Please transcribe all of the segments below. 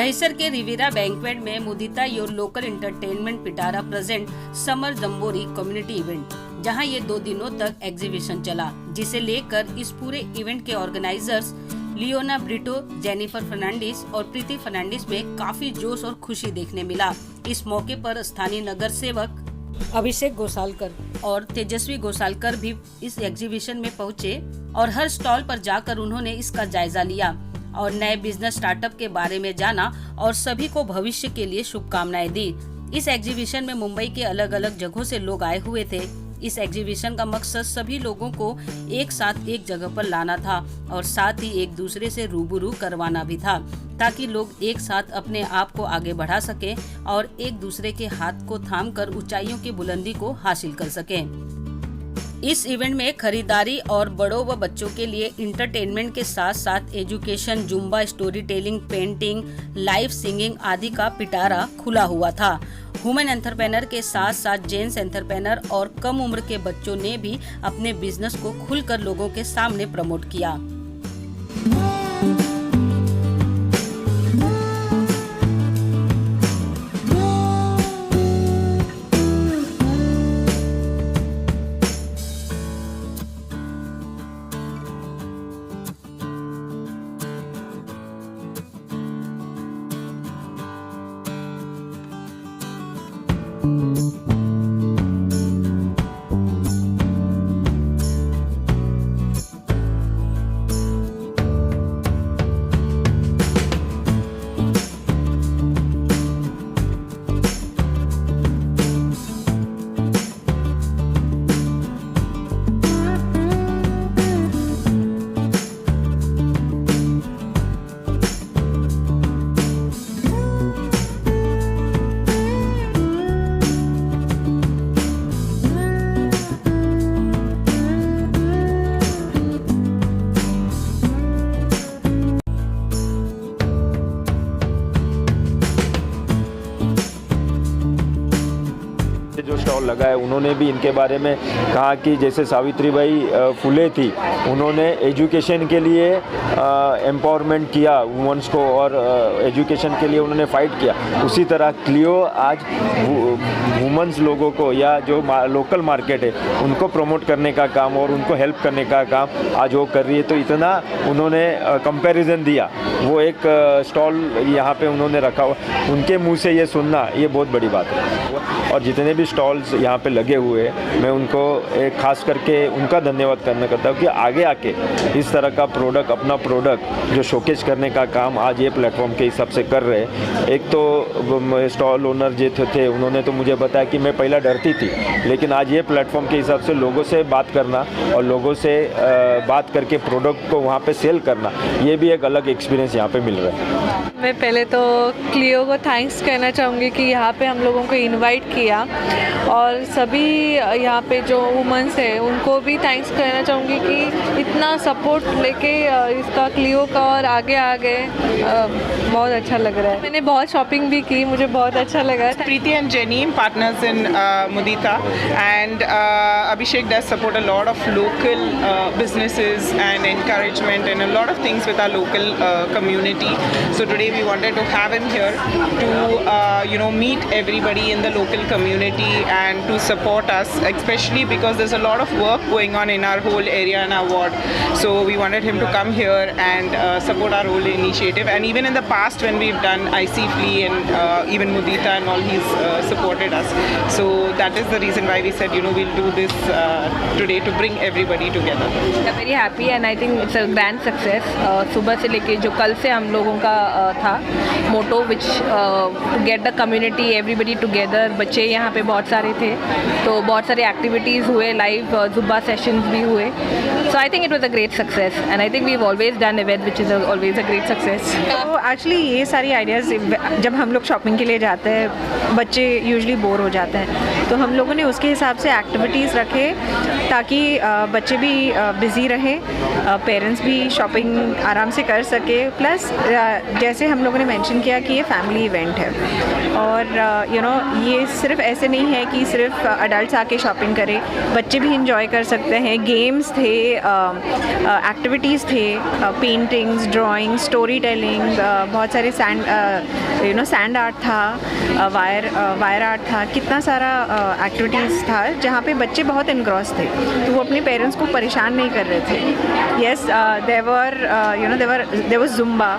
दहिसर के रिविरा बैंक्वेट में मुदिता your local entertainment Pitara present summer jamboree community event, जहां ये 2 दिनों तक एग्जीबिशन चला, जिसे लेकर इस पूरे इवेंट के organisers Leona Brito, Jennifer Fernandes और प्रीति फर्नांडिस में काफी जोश और खुशी देखने मिला। इस मौके पर स्थानीय नगर सेवक अभिषेक गोसालकर और तेजस्वी गोसालकर भी इस एग्जीबिशन में पहुंचे और हर स्टॉल पर जाकर उन्होंने इसका जायजा लिया और नए बिजनेस स्टार्टअप के बारे में जाना और सभी को भविष्य के लिए शुभकामनाएं दी। इस एग्जीबिशन में मुंबई के अलग अलग जगहों से लोग आए हुए थे। इस एग्जीबिशन का मकसद सभी लोगों को एक साथ एक जगह पर लाना था और साथ ही एक दूसरे से रूबरू करवाना भी था, ताकि लोग एक साथ अपने आप को आगे बढ़ा सकें और एक दूसरे के हाथ को थामकर ऊंचाइयों की बुलंदी को हासिल कर सकें। इस इवेंट में खरीदारी और बड़ों व बच्चों के लिए इंटरटेनमेंट के साथ साथ education, Zumba, story telling, painting, live singing आदि का पिटारा खुला हुआ था। वुमेन एंटरप्रेनर के साथ साथ जेंट्स एंटरप्रेनर और कम उम्र के बच्चों ने भी अपने बिजनेस को खुलकर लोगों के सामने प्रमोट किया। जो स्टॉल लगा है उन्होंने भी इनके बारे में कहा कि जैसे सावित्रीबाई फुले थी, उन्होंने एजुकेशन के लिए एम्पावरमेंट किया वुमेन्स को और एजुकेशन के लिए उन्होंने फाइट किया। उसी तरह क्लियो आज वुमेन्स लोगों को या जो लोकल मार्केट है उनको प्रमोट करने का काम और उनको हेल्प करने का काम आज वो कर रही है। तो इतना उन्होंने कंपैरिजन दिया, वो एक स्टॉल यहाँ पे उन्होंने रखा हुआ, उनके मुंह से ये सुनना ये बहुत बड़ी बात है। और जितने भी स्टॉल्स यहाँ पे लगे हुए हैं, मैं उनको एक खास करके उनका धन्यवाद करना करता हूँ कि आगे आके इस तरह का प्रोडक्ट, अपना प्रोडक्ट जो शोकेस करने का काम आज ये प्लेटफॉर्म के हिसाब से कर रहे हैं। एक तो स्टॉल ओनर जो थे उन्होंने तो मुझे बताया कि मैं पहला डरती थी, लेकिन आज ये प्लेटफॉर्म के हिसाब से लोगों से बात करना और लोगों से बात करके प्रोडक्ट को वहाँ पे सेल करना, ये भी एक अलग एक्सपीरियंस यहाँ पे मिल रहा है। मैं पहले तो क्लियो को थैंक्स कहना चाहूँगी कि यहाँ पे हम लोगों को इनवाइट किया और सभी यहाँ पे जो वुमेन्स है उनको भी थैंक्स कहना चाहूँगी कि इतना सपोर्ट लेके इसका क्लियो का और आगे बहुत अच्छा लग रहा है। मैंने बहुत शॉपिंग भी की, मुझे बहुत अच्छा लगा। Preeti and Jenny, partners in Mudita, and Abhishek does support a lot of local businesses and encouragement and a lot of things with our local community. So today we wanted to have him here to meet everybody in the local community and to support us, especially because there's a lot of work going on in our whole area and our ward. So we wanted him to come here and support our whole initiative. And even in the past when we've done IC Flea and even Mudita and all, he's supported us. So that is the reason why we said, we'll do this today to bring everybody together. We are very happy and I think it's a grand success. सुबह से लेके जो कल से हम लोगों का था मोटो, which to get the community, everybody together. बच्चे यहाँ पे बहुत सारे थे, तो बहुत सारे एक्टिविटीज़ हुए, लाइव जुम्बा सेशंस भी हुए. So I think it was a great success and I think we've always done event which is always a great success. तो एक्चुअली ये सारी आइडियाज़ जब हम लोग शॉपिंग के लिए जाते हैं, बच्चे यूजुअली बोर हो जाते हैं, तो हम लोगों ने उसके हिसाब से एक्टिविटीज़ रखे ताकि बच्चे भी बिज़ी रहें, पेरेंट्स भी शॉपिंग आराम से कर सके। प्लस जैसे हम लोगों ने मेंशन किया कि ये फैमिली इवेंट है और ये सिर्फ ऐसे नहीं है कि सिर्फ अडल्ट आके शॉपिंग करें, बच्चे भी इंजॉय कर सकते हैं। गेम्स थे, एक्टिविटीज़ थे, पेंटिंग्स, ड्राइंग, स्टोरी टेलिंग, बहुत सारे सैंड आर्ट था, वायर आर्ट था, कितना सारा एक्टिविटीज़ था जहाँ पे बच्चे बहुत इनग्रॉस थे, तो वो अपने पेरेंट्स को परेशान नहीं कर रहे थे। येस, देवर जुम्बा,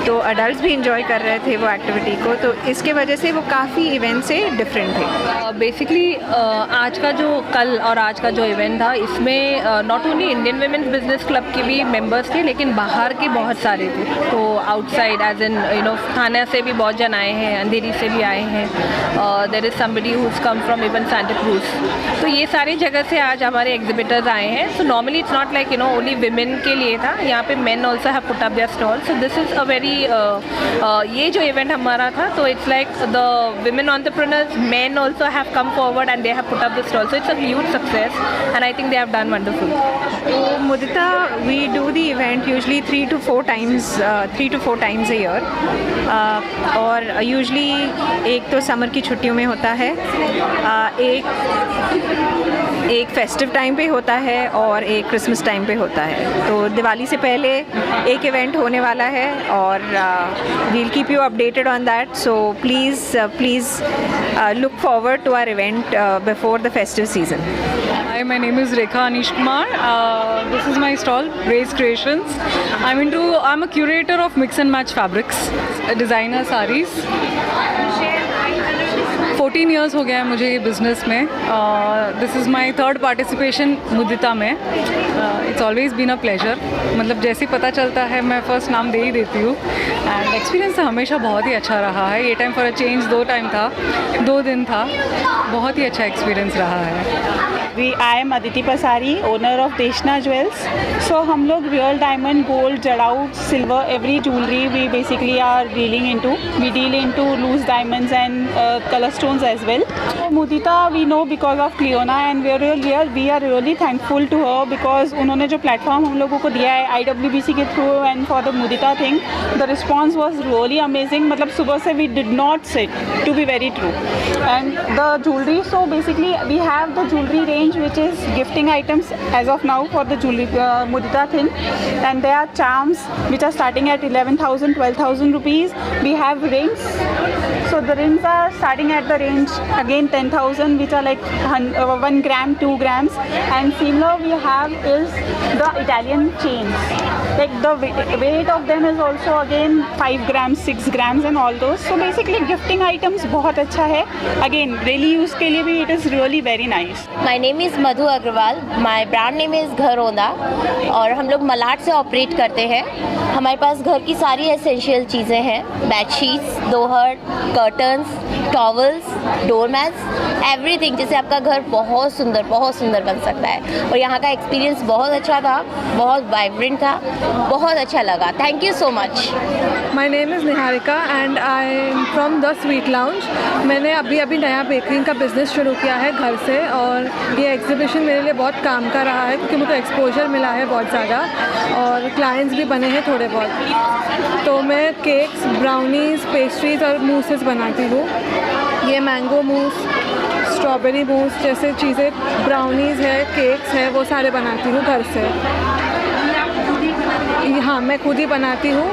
तो अडल्ट भी इंजॉय कर रहे थे वो एक्टिविटी को, तो इसके वजह से वो काफ़ी इवेंट से डिफरेंट थे। बेसिकली आज का जो कल और आज का जो इवेंट था, इसमें not only Indian women's business club के भी मेंबर्स थे, लेकिन बाहर के बहुत सारे थे। तो आउटसाइड एज इन थाना से भी बहुत जन आए हैं, अंधेरी से भी आए हैं, there is somebody who is come from even Santa Cruz. तो ये सारी जगह से आज हमारे एग्जिबिटर्स आए हैं। So normally it's not like only women के लिए था, यहाँ पे men also have put up their stall. So this is a very ये जो इवेंट हमारा था, तो it's like the women entrepreneurs, men also have come forward and they have put up the stall. So it's a huge success and I think they have done wonderful. तो Mudita, we do the event usually 3 to 4 times a year, और usually एक तो summer की छुट्टियों में होता है, एक फेस्टिव टाइम पे होता है और एक क्रिसमस टाइम पे होता है। तो दिवाली से पहले एक इवेंट होने वाला है और we'll keep you updated on that, so please look forward to our event before the festive season. Hi, my name is Rekha Anish Kumar. This is my stall, Raise Creations. I'm a curator of mix and match fabrics, designer sarees. 14 years हो गया है मुझे ये business में। This is my 3rd participation Mudita में। It's always been a pleasure, मतलब जैसे ही पता चलता है मैं फ़र्स्ट नाम दे ही देती हूँ। एंड एक्सपीरियंस तो हमेशा बहुत ही अच्छा रहा है। ये टाइम फॉर अ चेंज 2 दिन था, बहुत ही अच्छा एक्सपीरियंस रहा है। आई am Aditi Pasari, owner of Deshna jewels. So हम लोग रियल डायमंड, गोल्ड, जड़ाऊ, silver, every jewellery we basically are dealing into. We deal into loose diamonds and colour stones as well. Mudita we know because of Cliona and we are really thankful to her because उन्होंने जो platform हम लोगों को दिया है IWBC के through and for the Mudita thing, the response was really amazing. मतलब सुबह से we did not sit, to be very true. And the jewellery, so basically we have the jewellery range which is gifting items as of now for the jewelry Mudita thing, and there are charms which are starting at 11,000 12,000 rupees. We have rings, so the rings are starting at the range again 10,000, which are like 1 gram 2 grams, and similar we have is the Italian chains, like the weight of them is also again 5 grams 6 grams and all those. So basically gifting items बहुत अच्छा है, again daily use के लिए भी it is really very nice. My name is Madhu Agarwal, my brand name is Gharonda, और हम लोग मलाड से ऑपरेट करते हैं। हमारे पास घर की सारी एसेंशियल चीज़ें हैं, बेडशीट्स, दोहर, कर्टन्स, टॉवल्स, डोरमैट्स, एवरीथिंग, जिससे आपका घर बहुत सुंदर बन सकता है। और यहाँ का एक्सपीरियंस बहुत अच्छा था, बहुत वाइब्रेंट था, बहुत अच्छा लगा। Thank you so much. My name is Niharika and I am from the sweet lounge. मैंने अभी नया बेकरिंग का बिज़नेस शुरू किया है घर से, और ये एग्जीबिशन मेरे लिए बहुत काम का रहा है क्योंकि मुझे एक्सपोजर मिला है बहुत ज़्यादा, और क्लाइंट्स भी बने हैं थोड़े बहुत। तो मैं केक्स, ब्राउनीज़, पेस्ट्रीज़ और मूसेस बनाती हूँ। ये मैंगो मूस, स्ट्रॉबेरी मूस जैसे चीज़ें, ब्राउनीज़ है, केक्स है, वो सारे बनाती हूँ घर से। हाँ, मैं खुद ही बनाती हूँ।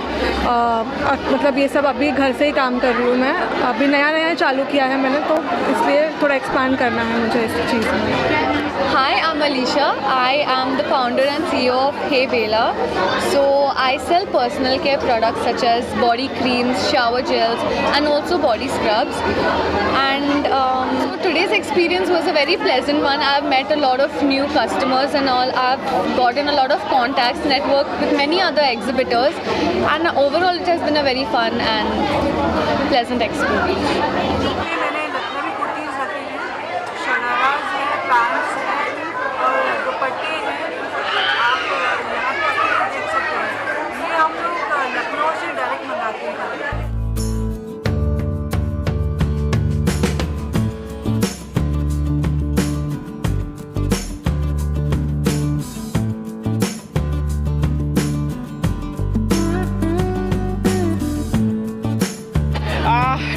मतलब ये सब अभी घर से ही काम कर रही हूँ मैं। अभी नया चालू किया है मैंने, तो इसलिए थोड़ा एक्सपांड करना है मुझे इस चीज़ में। Hi, I'm Alicia. I am the founder and CEO of Hey Bela. So I sell personal care products such as body creams, shower gels, and also body scrubs. And so today's experience was a very pleasant one. I've met a lot of new customers and all. I've gotten a lot of contacts, networked with many other exhibitors, and overall it has been a very fun and pleasant experience.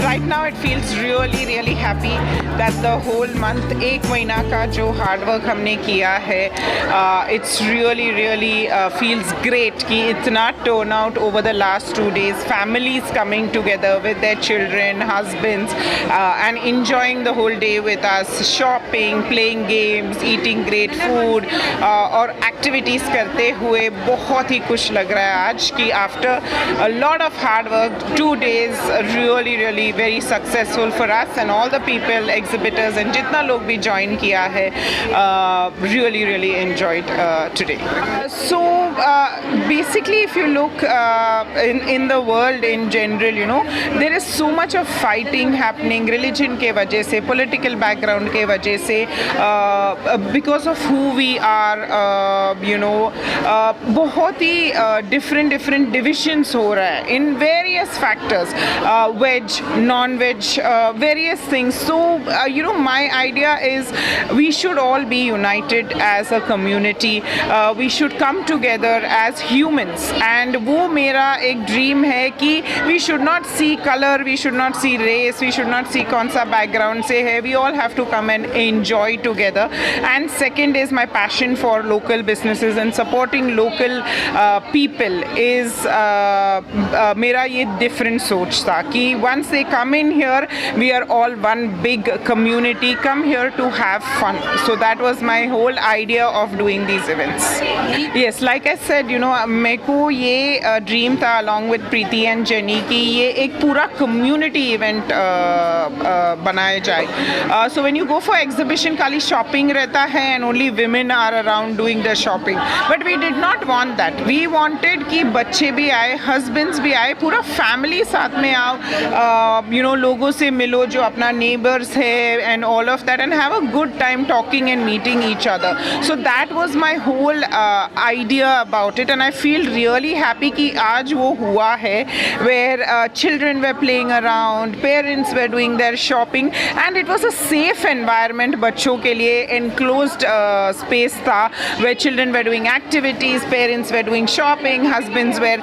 Right now it feels really really happy that the whole month, एक महीना का जो hard work हमने किया है, it's really feels great कि इतना turn out over the last 2 days, families coming together with their children, husbands, and enjoying the whole day with us, shopping, playing games, eating great food, और activities करते हुए बहुत ही खुश लग रहा है आज कि after a lot of hard work 2 days really very successful for us and all the people, exhibitors and जितना लोग भी ज्वाइन किया है, really enjoyed today. So basically if you look in the world in general, you know, there is so much of fighting happening religion के वजह से, political background के वजह से, because of who we are, you know, बहुत ही different divisions हो रहा है in various factors, veg, non-veg, various things. So you know, my idea is we should all be united as a community, we should come together as humans, and वो मेरा एक dream है कि we should not see color, we should not see race, we should not see कौन सा background से है, we all have to come and enjoy together. And second is my passion for local businesses and supporting local people is मेरा ये different सोच था कि once they come in here, we are all one big community, come here to have fun. So that was my whole idea of doing these events. Yes, like I said, you know, मेरे को ये dream था along with Preeti and jenny कि ये एक पूरा community event बनाया जाए. So when you go for exhibition, खाली शॉपिंग रहता है and only women are around doing the shopping, but we did not want that. We wanted कि बच्चे भी आए, husbands भी आए, पूरा फैमिली साथ में आओ, you know, लोगों से मिलो जो अपना neighbors है and all of that, and have a good time talking and meeting each other. So that was my whole idea about it, and I feel really happy कि आज वो हुआ है, where children were playing around, parents were doing their shopping, and it was a safe environment बच्चों के लिए, enclosed space था where children were doing activities, parents were doing shopping, husbands were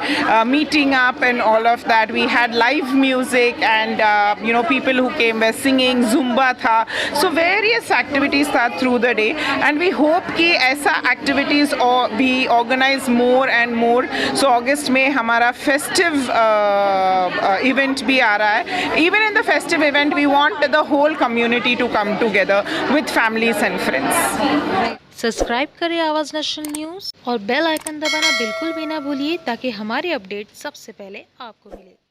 meeting up and all of that. We had live music and you know, people who came were singing, Zumba था, so various activities था through the day, and we hope कि ऐसा activities भी organize more and more. So August में हमारा festive event भी आ रहा है. Even in the festive event, we want the whole community to come together with families and friends. Subscribe करें आवाज़ नेशनल न्यूज़ और बेल आइकन दबाना बिल्कुल भी ना भूलिए ताकि हमारी अपडेट सबसे पहले आपको मिले.